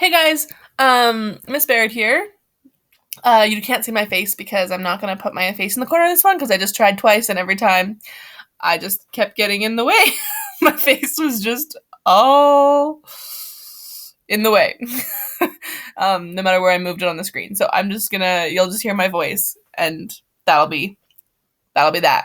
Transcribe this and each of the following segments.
Hey guys, Miss Barrett here. You can't see my face because I'm not gonna put my face in the corner of this one because I just tried twice and every time I just kept getting in the way. My face was just all in the way. No matter where I moved it on the screen. So you'll just hear my voice and that'll be that.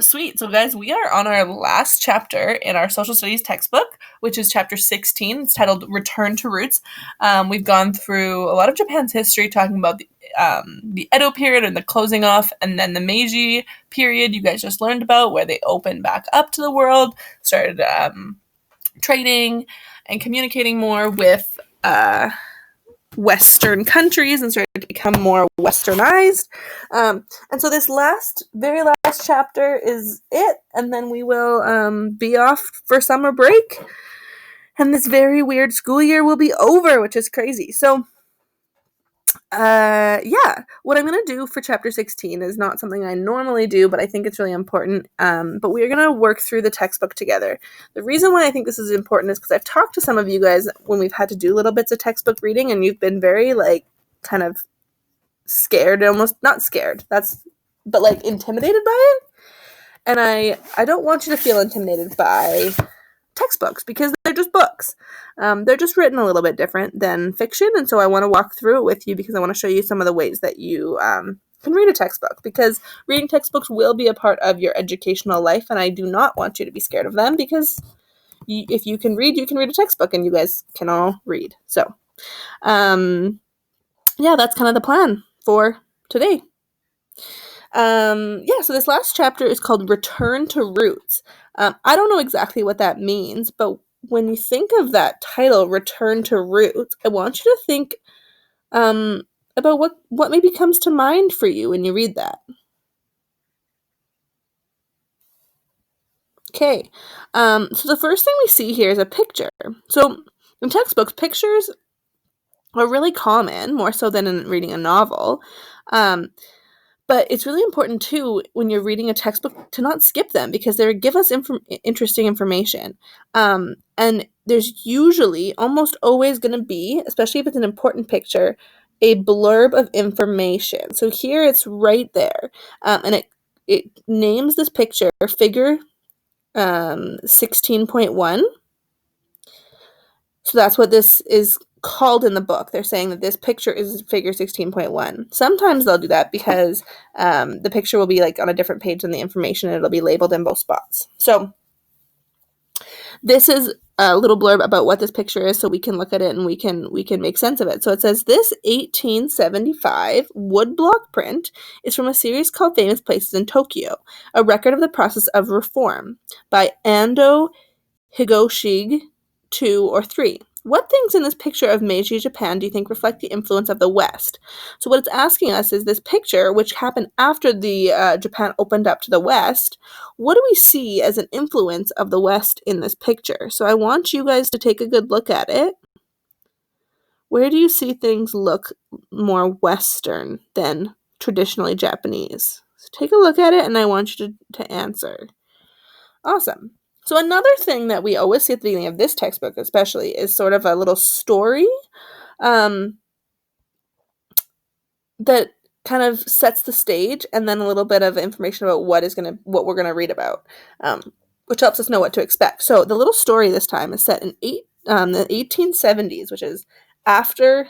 Sweet. So guys, we are on our last chapter in our social studies textbook, which is chapter 16. It's titled Return to Roots. We've gone through a lot of Japan's history, talking about the Edo period and the closing off, and then the Meiji period you guys just learned about, where they opened back up to the world, started trading and communicating more with Western countries and started to become more westernized. And so this very last chapter is it, and then we will be off for summer break, and this very weird school year will be over, which is crazy. So what I'm going to do for chapter 16 is not something I normally do, but I think it's really important. But we're going to work through the textbook together. The reason why I think this is important is because I've talked to some of you guys when we've had to do little bits of textbook reading, and you've been very, kind of scared, almost not scared, but intimidated by it. And I don't want you to feel intimidated by textbooks because they're just books. They're just written a little bit different than fiction, and so I want to walk through it with you because I want to show you some of the ways that you can read a textbook, because reading textbooks will be a part of your educational life, and I do not want you to be scared of them, because if you can read a textbook, and you guys can all read. So that's kind of the plan for today. So this last chapter is called Return to Roots. I don't know exactly what that means, but when you think of that title, Return to Roots, I want you to think about what maybe comes to mind for you when you read that. Okay, so the first thing we see here is a picture. So in textbooks, pictures are really common, more so than in reading a novel. But it's really important, too, when you're reading a textbook, to not skip them, because they give us interesting information. And there's usually, almost always going to be, especially if it's an important picture, a blurb of information. So here it's right there. And it names this picture figure 16.1. So that's what this is called in the book. They're saying that this picture is figure 16.1. Sometimes they'll do that because the picture will be on a different page than the information, and it'll be labeled in both spots. So this is a little blurb about what this picture is, so we can look at it and we can make sense of it. So it says, this 1875 woodblock print is from a series called Famous Places in Tokyo, a record of the process of reform by Ando Higoshige 2 or 3. What things in this picture of Meiji Japan do you think reflect the influence of the West? So what it's asking us is, this picture, which happened after the Japan opened up to the West, what do we see as an influence of the West in this picture? So I want you guys to take a good look at it. Where do you see things look more Western than traditionally Japanese? So take a look at it, and I want you to answer. Awesome. So another thing that we always see at the beginning of this textbook especially is sort of a little story that kind of sets the stage, and then a little bit of information about what we're gonna read about, which helps us know what to expect. So the little story this time is set in the 1870s, which is after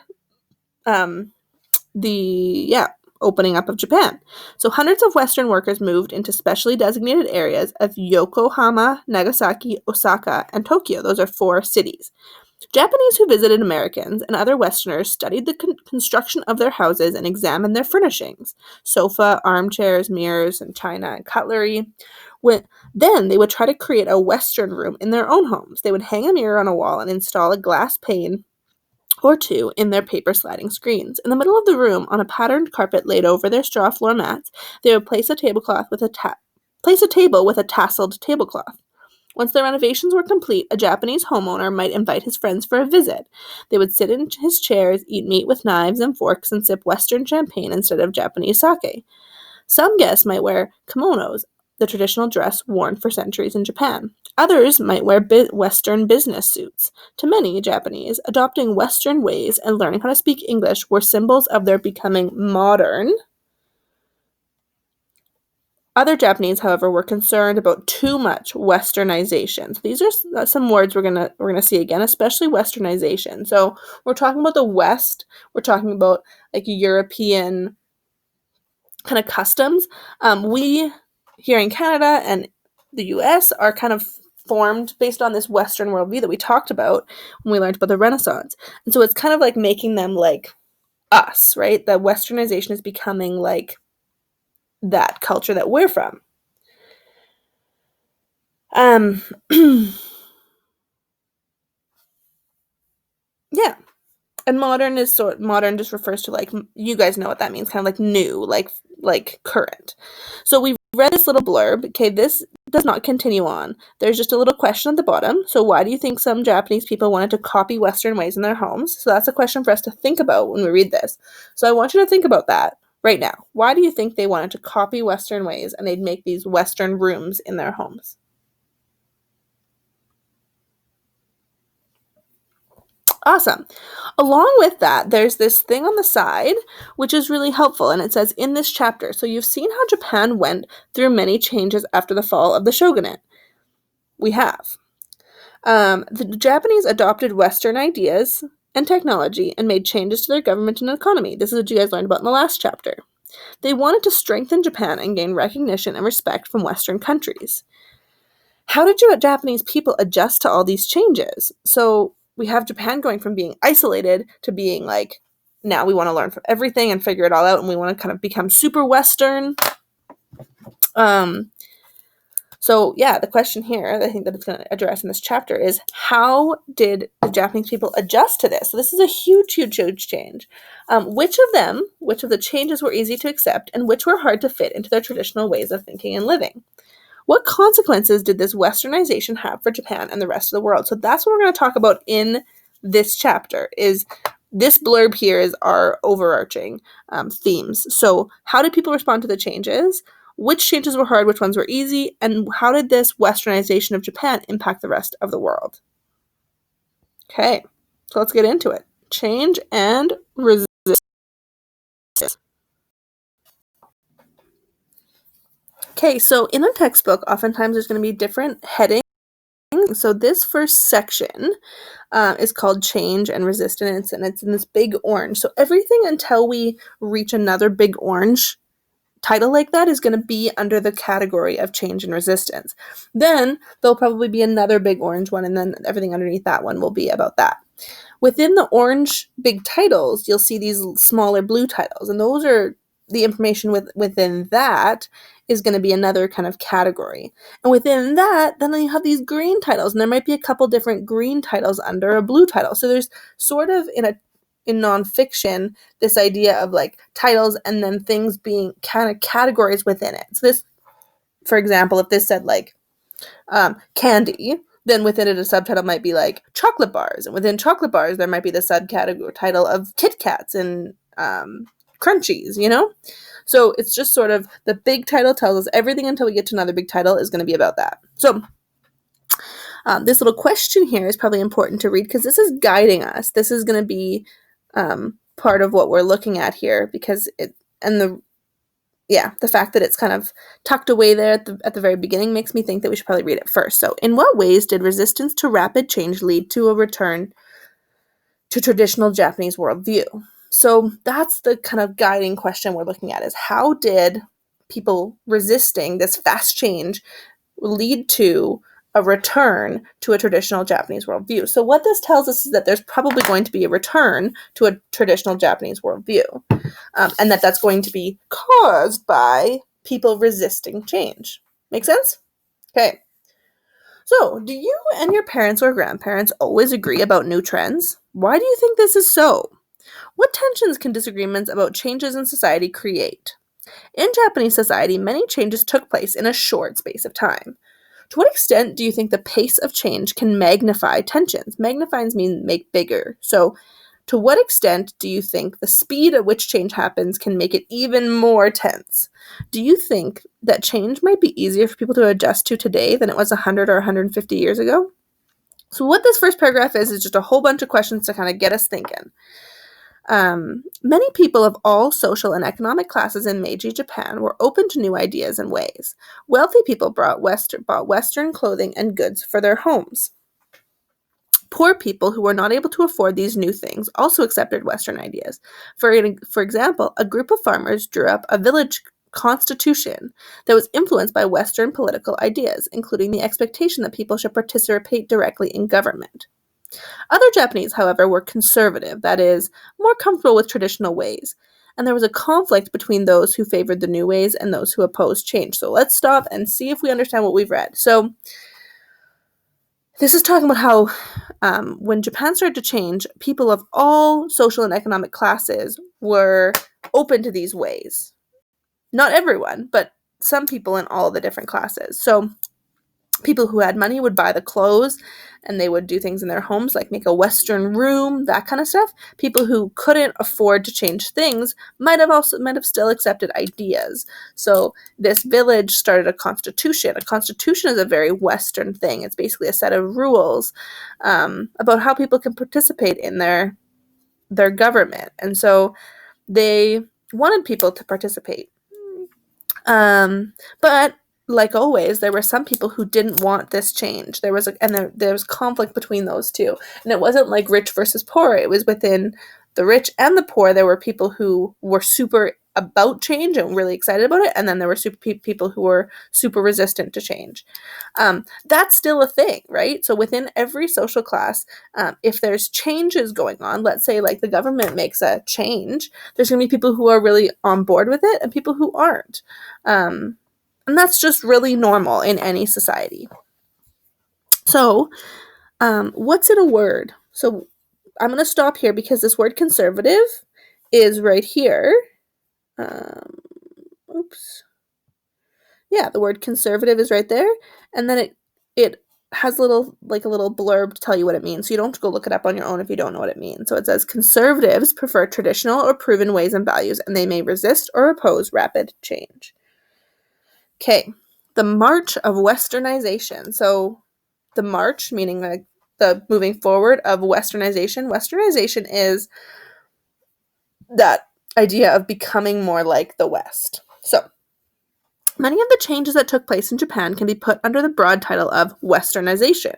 the opening up of Japan. So hundreds of Western workers moved into specially designated areas of Yokohama, Nagasaki, Osaka, and Tokyo. Those are 4 cities. Japanese who visited Americans and other Westerners studied the construction of their houses and examined their furnishings: sofa, armchairs, mirrors, and china and cutlery. Then they would try to create a Western room in their own homes. They would hang a mirror on a wall and install a glass pane or 2 in their paper sliding screens. In the middle of the room, on a patterned carpet laid over their straw floor mats, they would place a table with a tasseled tablecloth. Once the renovations were complete, a Japanese homeowner might invite his friends for a visit. They would sit in his chairs, eat meat with knives and forks, and sip Western champagne instead of Japanese sake. Some guests might wear kimonos, the traditional dress worn for centuries in Japan. Others might wear Western business suits. To many Japanese, adopting Western ways and learning how to speak English were symbols of their becoming modern. Other Japanese, however, were concerned about too much westernization. So these are some words we're gonna see again, especially westernization. So we're talking about the West. We're talking about like European kind of customs. We here in Canada and the U.S. are kind of formed based on this Western worldview that we talked about when we learned about the Renaissance, and so it's kind of like making them like us, right? That westernization is becoming like that culture that we're from. Yeah. And modern just refers to like you guys know what that means, kind of like new, like current. So we've read this little blurb. Okay, this does not continue on. There's just a little question at the bottom. So why do you think some Japanese people wanted to copy Western ways in their homes? So that's a question for us to think about when we read this. So I want you to think about that right now. Why do you think they wanted to copy Western ways and they'd make these Western rooms in their homes? Awesome. Along with that, there's this thing on the side, which is really helpful, and it says, in this chapter, so you've seen how Japan went through many changes after the fall of the shogunate. We have. The Japanese adopted Western ideas and technology and made changes to their government and economy. This is what you guys learned about in the last chapter. They wanted to strengthen Japan and gain recognition and respect from Western countries. How did Japanese people adjust to all these changes? So we have Japan going from being isolated to being like, now we want to learn from everything and figure it all out, and we want to kind of become super Western. So yeah, the question here, I think that it's going to address in this chapter is, how did the Japanese people adjust to this? So this is a huge, huge, huge change. Which of the changes were easy to accept, and which were hard to fit into their traditional ways of thinking and living? What consequences did this westernization have for Japan and the rest of the world? So that's what we're going to talk about in this chapter. Is this blurb here is our overarching themes. So how did people respond to the changes? Which changes were hard? Which ones were easy? And how did this westernization of Japan impact the rest of the world? Okay, so let's get into it. Change and resistance. Okay, so in a textbook, oftentimes there's going to be different headings. So this first section is called Change and Resistance, and it's in this big orange. So everything until we reach another big orange title like that is going to be under the category of Change and Resistance. Then there'll probably be another big orange one, and then everything underneath that one will be about that. Within the orange big titles, you'll see these smaller blue titles, and those are the information within that is going to be another kind of category. And within that, then you have these green titles, and there might be a couple different green titles under a blue title. So there's sort of in nonfiction this idea of like titles and then things being kind of categories within it. So this, for example, if this said like candy, then within it a subtitle might be like chocolate bars, and within chocolate bars there might be the subcategory title of Kit Kats and crunchies, you know? So it's just sort of the big title tells us everything until we get to another big title is going to be about that. So this little question here is probably important to read because this is guiding us. This is going to be part of what we're looking at here, because the fact that it's kind of tucked away there at the very beginning makes me think that we should probably read it first. So, in what ways did resistance to rapid change lead to a return to traditional Japanese worldview? So that's the kind of guiding question we're looking at, is how did people resisting this fast change lead to a return to a traditional Japanese worldview? So what this tells us is that there's probably going to be a return to a traditional Japanese worldview, and that's going to be caused by people resisting change. Make sense? Okay. So, do you and your parents or grandparents always agree about new trends? Why do you think this is so? What tensions can disagreements about changes in society create? In Japanese society, many changes took place in a short space of time. To what extent do you think the pace of change can magnify tensions? Magnify means make bigger. So To what extent do you think the speed at which change happens can make it even more tense? Do you think that change might be easier for people to adjust to today than it was 100 or 150 years ago? So what this first paragraph is just a whole bunch of questions to kind of get us thinking. Many people of all social and economic classes in Meiji Japan were open to new ideas and ways. Wealthy people bought Western clothing and goods for their homes. Poor people who were not able to afford these new things also accepted Western ideas. For example, a group of farmers drew up a village constitution that was influenced by Western political ideas, including the expectation that people should participate directly in government. Other Japanese, however, were conservative, that is, more comfortable with traditional ways, and there was a conflict between those who favored the new ways and those who opposed change. So let's stop and see if we understand what we've read. So this is talking about how when Japan started to change, people of all social and economic classes were open to these ways. Not everyone, but some people in all the different classes. So people who had money would buy the clothes and they would do things in their homes like make a Western room, that kind of stuff. People who couldn't afford to change things might have still accepted ideas. So this village started a constitution. A constitution is a very Western thing. It's basically a set of rules about how people can participate in their government. And so they wanted people to participate. But like always, there were some people who didn't want this change. There was conflict between those two. And it wasn't like rich versus poor. It was within the rich and the poor. There were people who were super about change and really excited about it. And then there were people who were super resistant to change. That's still a thing, right? So within every social class, if there's changes going on, let's say like the government makes a change, there's going to be people who are really on board with it and people who aren't. And that's just really normal in any society. So, what's in a word? So, I'm going to stop here because this word conservative is right here. Oops. Yeah, the word conservative is right there. And then it has a little blurb to tell you what it means. So you don't have to go look it up on your own if you don't know what it means. So it says conservatives prefer traditional or proven ways and values, and they may resist or oppose rapid change. Okay, the march of westernization. So the march, meaning like the moving forward of westernization. Westernization is that idea of becoming more like the West. So many of the changes that took place in Japan can be put under the broad title of westernization.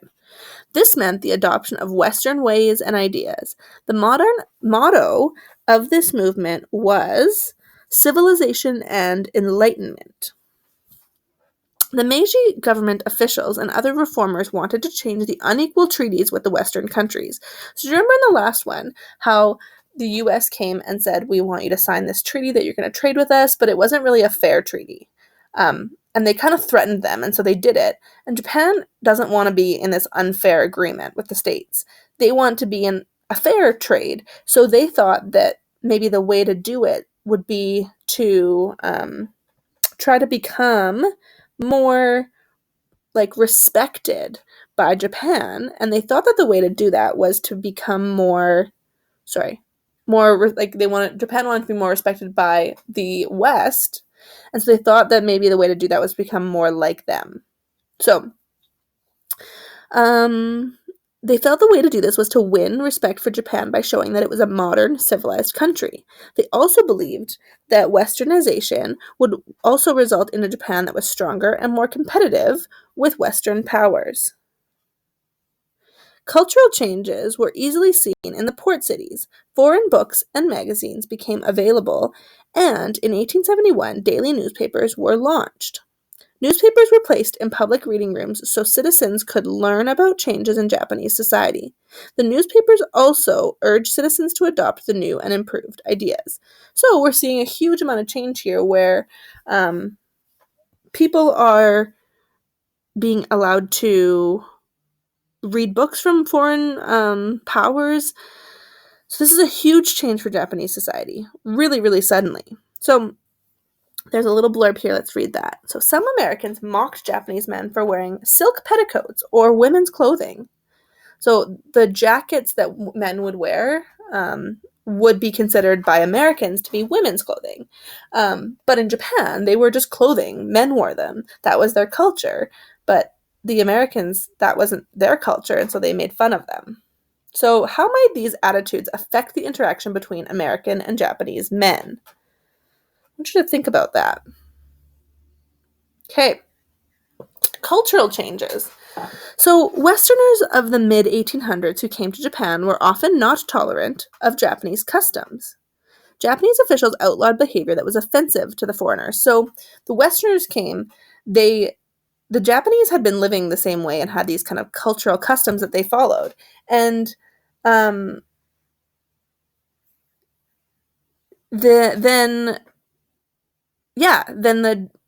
This meant the adoption of Western ways and ideas. The modern motto of this movement was civilization and enlightenment. The Meiji government officials and other reformers wanted to change the unequal treaties with the Western countries. So do you remember in the last one how the US came and said, we want you to sign this treaty that you're going to trade with us, but it wasn't really a fair treaty. And they kind of threatened them, and so they did it. And Japan doesn't want to be in this unfair agreement with the States. They want to be in a fair trade. So they thought that maybe the way to do it would be to try to become more like respected by Japan, and they thought that the way to do that was to become Japan wanted to be more respected by the West, and so they thought that maybe the way to do that was become more like them. So they felt the way to do this was to win respect for Japan by showing that it was a modern, civilized country. They also believed that westernization would also result in a Japan that was stronger and more competitive with Western powers. Cultural changes were easily seen in the port cities. Foreign books and magazines became available, and in 1871, daily newspapers were launched. Newspapers were placed in public reading rooms so citizens could learn about changes in Japanese society. The newspapers also urged citizens to adopt the new and improved ideas. So we're seeing a huge amount of change here where people are being allowed to read books from foreign powers. So this is a huge change for Japanese society, really, really suddenly. So there's a little blurb here. Let's read that. So some Americans mocked Japanese men for wearing silk petticoats or women's clothing. So the jackets that men would wear would be considered by Americans to be women's clothing. But in Japan, they were just clothing. Men wore them. That was their culture. But the Americans, that wasn't their culture, and so they made fun of them. So how might these attitudes affect the interaction between American and Japanese men? I want you to think about that. Okay. Cultural changes. So Westerners of the mid-1800s who came to Japan were often not tolerant of Japanese customs. Japanese officials outlawed behavior that was offensive to the foreigners. So the Westerners came, the Japanese had been living the same way and had these kind of cultural customs that they followed. And then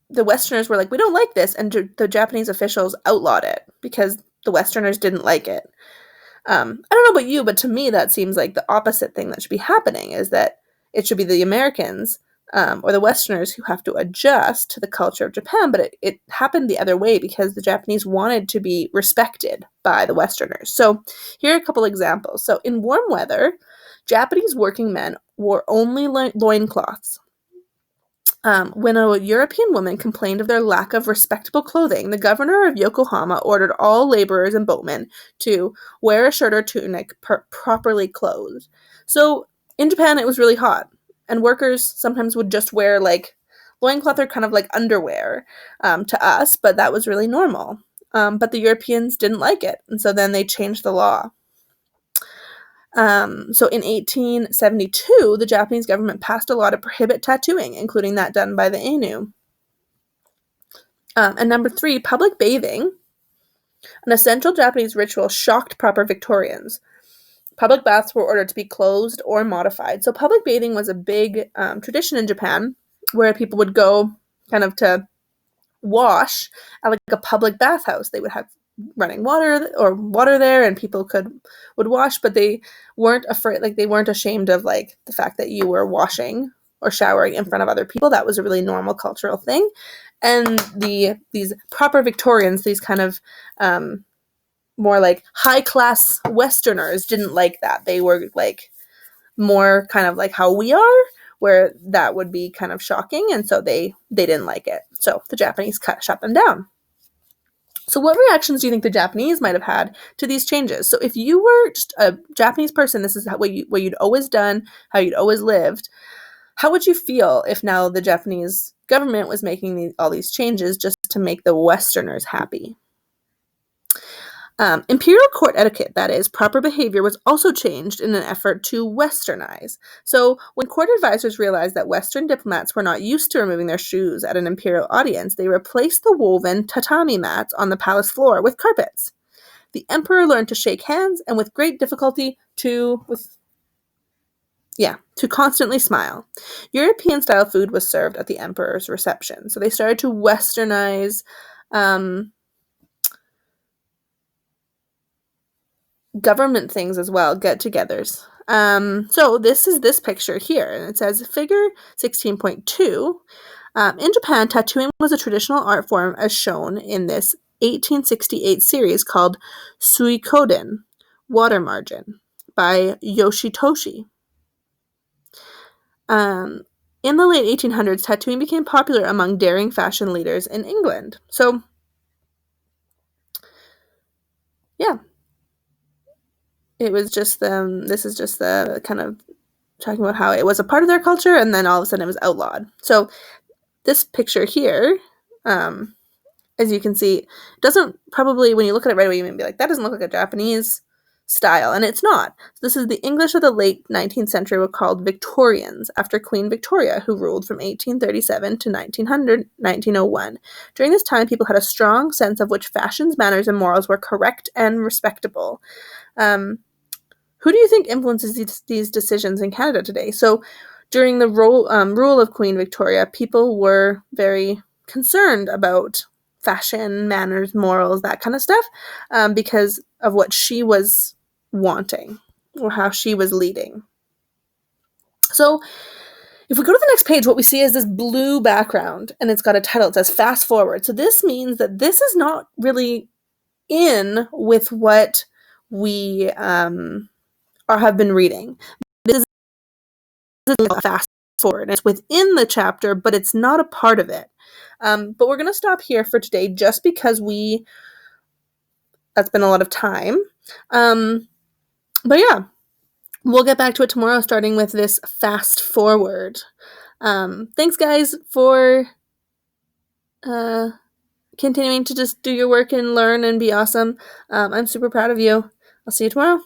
the Westerners were like, we don't like this, and the Japanese officials outlawed it because the Westerners didn't like it. I don't know about you, but to me that seems like the opposite thing that should be happening, is that it should be the Americans or the Westerners who have to adjust to the culture of Japan, but it happened the other way because the Japanese wanted to be respected by the Westerners. So here are a couple examples. So in warm weather, Japanese working men wore only loincloths. When a European woman complained of their lack of respectable clothing, the governor of Yokohama ordered all laborers and boatmen to wear a shirt or tunic properly clothed. So in Japan, it was really hot, and workers sometimes would just wear like loincloth or kind of like underwear to us, but that was really normal. But the Europeans didn't like it, and so then they changed the law. So in 1872, the Japanese government passed a law to prohibit tattooing, including that done by the Ainu. And number 3, public bathing. An essential Japanese ritual shocked proper Victorians. Public baths were ordered to be closed or modified. So public bathing was a big tradition in Japan where people would go kind of to wash at like a public bathhouse. They would have running water there, and people would wash, but they weren't afraid, like they weren't ashamed of like the fact that you were washing or showering in front of other people. That was a really normal cultural thing. And these proper Victorians, these kind of more like high class Westerners, didn't like that. They were like more kind of like how we are, where that would be kind of shocking, and so they didn't like it. So the Japanese shut them down. So what reactions do you think the Japanese might have had to these changes? So if you were just a Japanese person, this is what you'd always done, how you'd always lived, how would you feel if now the Japanese government was making all these changes just to make the Westerners happy? Imperial court etiquette, that is, proper behavior, was also changed in an effort to westernize. So when court advisors realized that Western diplomats were not used to removing their shoes at an imperial audience, they replaced the woven tatami mats on the palace floor with carpets. The emperor learned to shake hands, and with great difficulty to constantly smile. European-style food was served at the emperor's reception. So they started to westernize government things as well, get-togethers. So this is this picture here, and it says figure 16.2. In Japan, tattooing was a traditional art form as shown in this 1868 series called Suikoden, Water Margin, by Yoshitoshi. In the late 1800s, tattooing became popular among daring fashion leaders in England. So, yeah. It was just this is just the kind of talking about how it was a part of their culture, and then all of a sudden it was outlawed. So this picture here, as you can see, doesn't probably, when you look at it right away, you may be like, that doesn't look like a Japanese style, and it's not. This is the English of the late 19th century were called Victorians, after Queen Victoria, who ruled from 1837 to 1901. During this time, people had a strong sense of which fashions, manners, and morals were correct and respectable. Who do you think influences these decisions in Canada today? So during the rule of Queen Victoria, people were very concerned about fashion, manners, morals, that kind of stuff, because of what she was wanting or how she was leading. So if we go to the next page, what we see is this blue background, and it's got a title. It says Fast Forward. So this means that this is not really in with what we or have been reading. This is a fast forward. It's within the chapter, but it's not a part of it. But we're going to stop here for today just because that's been a lot of time. But yeah, we'll get back to it tomorrow, starting with this fast forward. Thanks, guys, for continuing to just do your work and learn and be awesome. I'm super proud of you. I'll see you tomorrow.